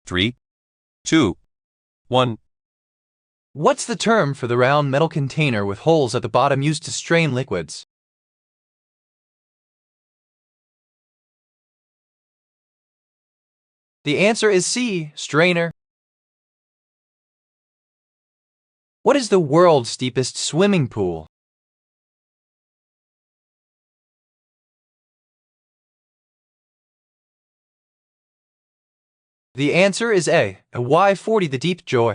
3, 2, 1. What's the term for the round metal container with holes at the bottom used to strain liquids? The answer is C, strainer. What is the world's deepest swimming pool? The answer is A, Y40, the Deep Joy.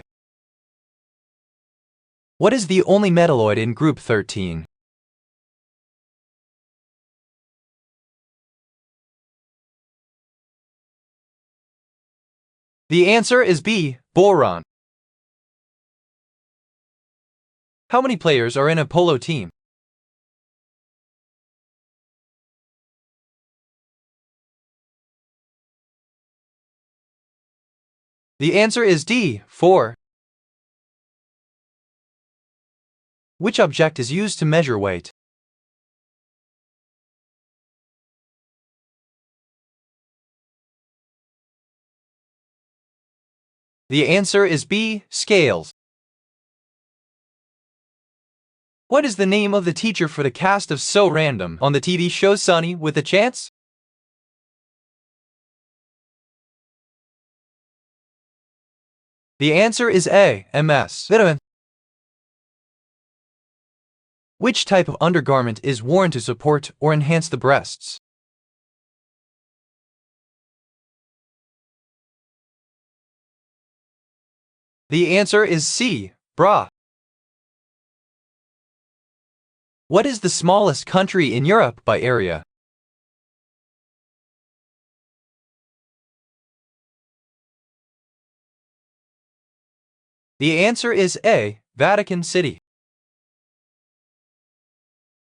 What is the only metalloid in group 13? The answer is B, boron. How many players are in a polo team? The answer is D, 4. Which object is used to measure weight? The answer is B, scales. What is the name of the teacher for the cast of So Random on the TV show Sunny with a Chance? The answer is A, MS Vitamin. Which type of undergarment is worn to support or enhance the breasts? The answer is C, bra. What is the smallest country in Europe by area? The answer is A, Vatican City.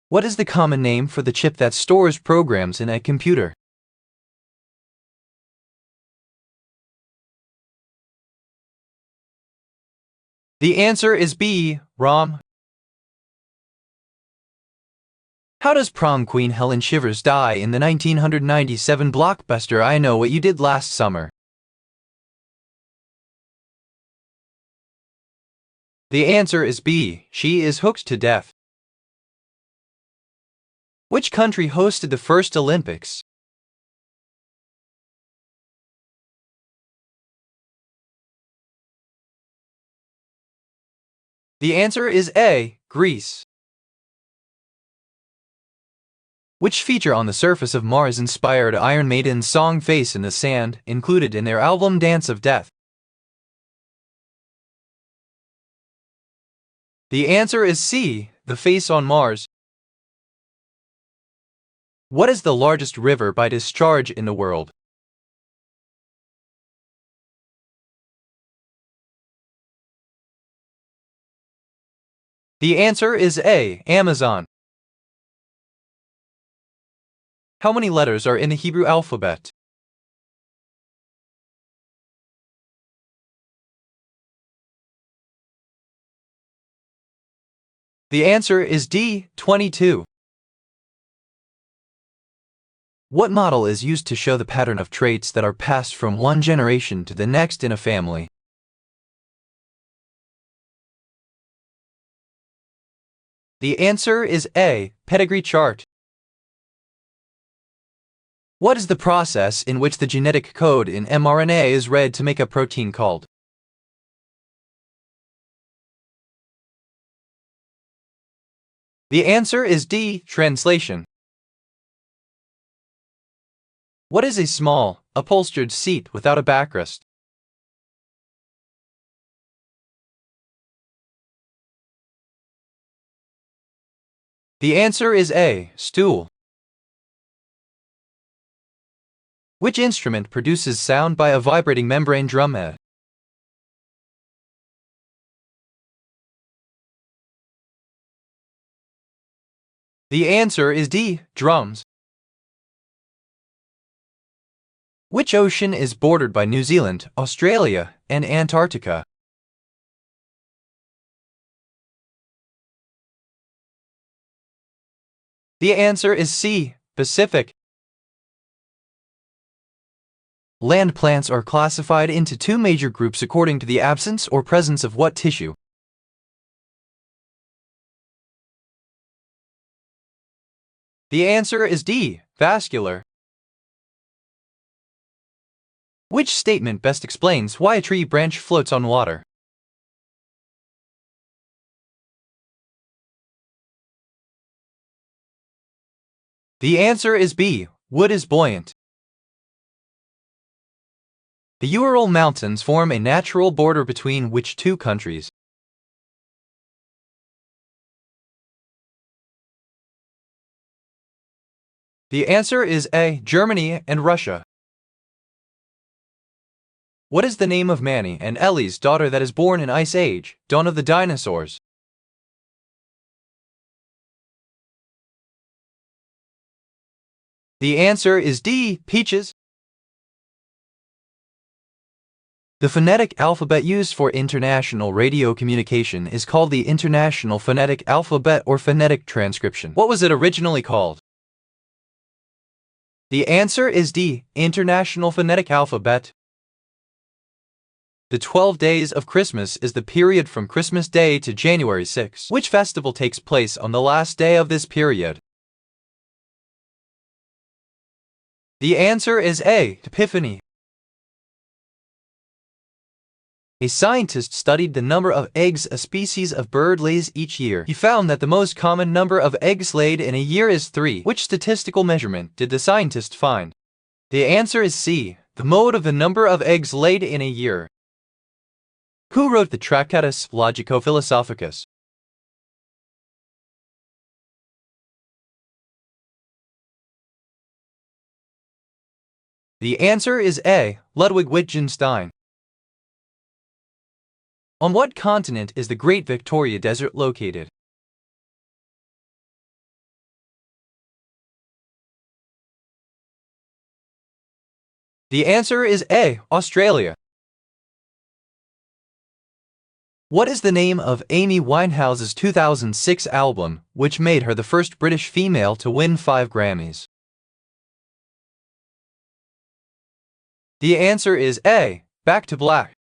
What is the common name for the chip that stores programs in a computer? The answer is B, ROM. How does prom queen Helen Shivers die in the 1997 blockbuster I Know What You Did Last Summer? The answer is B, she is hooked to death. Which country hosted the first Olympics? The answer is A, Greece. Which feature on the surface of Mars inspired Iron Maiden's song Face in the Sand, included in their album Dance of Death? The answer is C, the face on Mars. What is the largest river by discharge in the world? The answer is A, Amazon. How many letters are in the Hebrew alphabet? The answer is D, 22. What model is used to show the pattern of traits that are passed from one generation to the next in a family? The answer is A, pedigree chart. What is the process in which the genetic code in mRNA is read to make a protein called? The answer is D, translation. What is a small, upholstered seat without a backrest? The answer is A, stool. Which instrument produces sound by a vibrating membrane drumhead? The answer is D, drums. Which ocean is bordered by New Zealand, Australia, and Antarctica? The answer is C, Pacific. Land plants are classified into two major groups according to the absence or presence of what tissue? The answer is D. Vascular. Which statement best explains why a tree branch floats on water? The answer is B. Wood is buoyant. The Ural Mountains form a natural border between which two countries? The answer is A. Germany and Russia. What is the name of Manny and Ellie's daughter that is born in Ice Age, Dawn of the Dinosaurs? The answer is D. Peaches. The phonetic alphabet used for international radio communication is called the International Phonetic Alphabet or phonetic transcription. What was it originally called? The answer is D. International Phonetic Alphabet. The 12 days of Christmas is the period from Christmas Day to January 6. Which festival takes place on the last day of this period? The answer is A. Epiphany. A scientist studied the number of eggs a species of bird lays each year. He found that the most common number of eggs laid in a year is 3. Which statistical measurement did the scientist find? The answer is C. The mode of the number of eggs laid in a year. Who wrote the Tractatus Logico-Philosophicus? The answer is A. Ludwig Wittgenstein. On what continent is the Great Victoria Desert located? The answer is A. Australia. What is the name of Amy Winehouse's 2006 album, which made her the first British female to win 5 Grammys? The answer is A. Back to Black.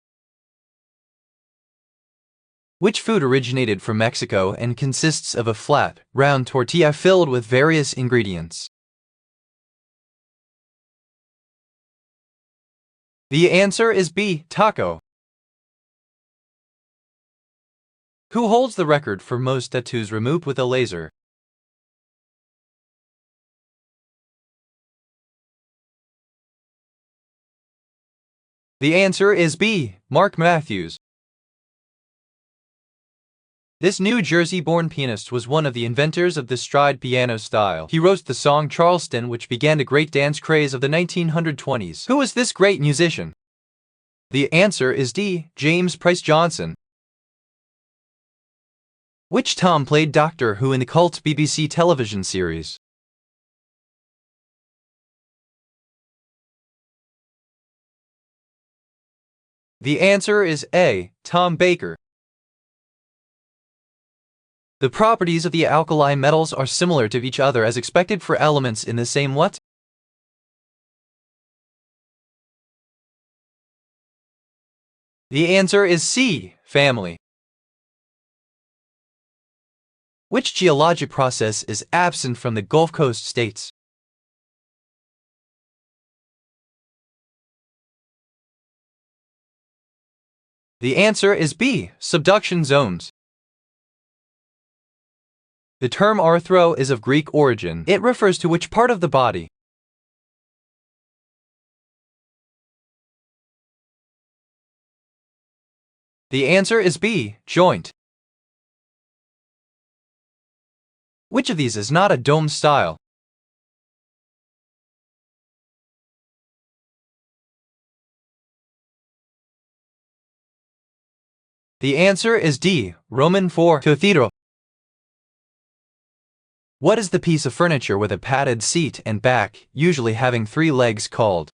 Which food originated from Mexico and consists of a flat, round tortilla filled with various ingredients? The answer is B. Taco. Who holds the record for most tattoos removed with a laser? The answer is B. Mark Matthews. This New Jersey-born pianist was one of the inventors of the stride piano style. He wrote the song Charleston, which began the great dance craze of the 1920s. Who was this great musician? The answer is D. James Price Johnson. Which Tom played Doctor Who in the cult BBC television series? The answer is A. Tom Baker. The properties of the alkali metals are similar to each other as expected for elements in the same what? The answer is C. Family. Which geologic process is absent from the Gulf Coast states? The answer is B. Subduction zones. The term arthro is of Greek origin. It refers to which part of the body? The answer is B. Joint. Which of these is not a dome style? The answer is D. Roman IV cathedral. What is the piece of furniture with a padded seat and back, usually having 3 legs, called?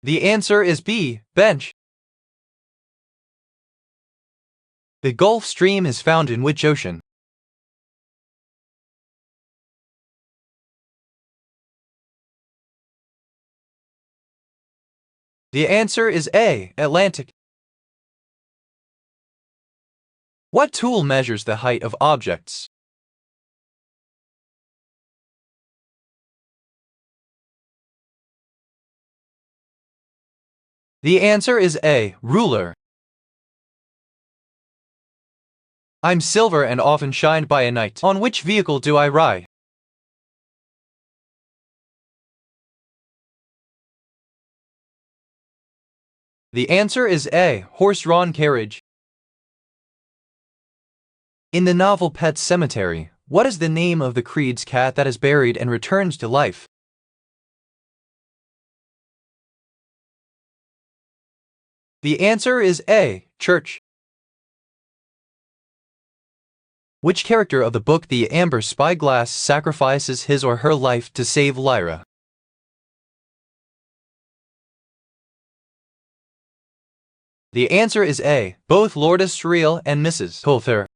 The answer is B. Bench. The Gulf Stream is found in which ocean? The answer is A. Atlantic. What tool measures the height of objects? The answer is A. Ruler. I'm silver and often shined by a night. On which vehicle do I ride? The answer is A. Horse-drawn carriage. In the novel Pet Sematary, what is the name of the Creed's cat that is buried and returns to life? The answer is A. Church. Which character of the book The Amber Spyglass sacrifices his or her life to save Lyra? The answer is A. Both Lord Asriel and Mrs. Coulter.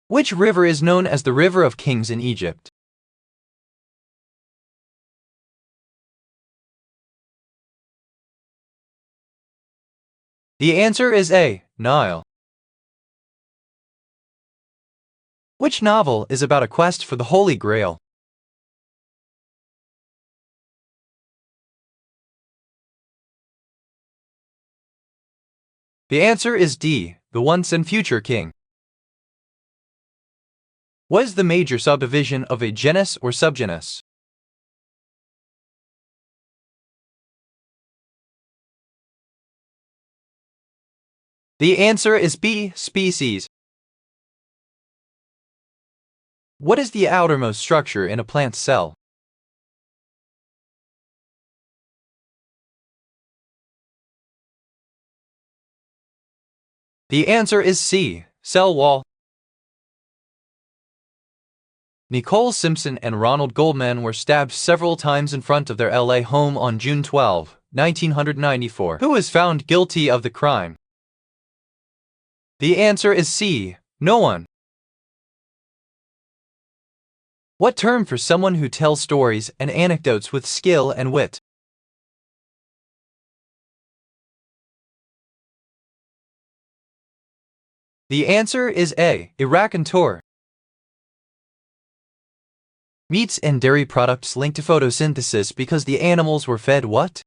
Which river is known as the River of Kings in Egypt? The answer is A. Nile. Which novel is about a quest for the Holy Grail? The answer is D. The Once and Future King. What is the major subdivision of a genus or subgenus? The answer is B. Species. What is the outermost structure in a plant cell? The answer is C. Cell wall. Nicole Simpson and Ronald Goldman were stabbed several times in front of their LA home on June 12, 1994. Who was found guilty of the crime? The answer is C. No one. What term for someone who tells stories and anecdotes with skill and wit? The answer is A. Raconteur. Meats and dairy products linked to photosynthesis because the animals were fed what?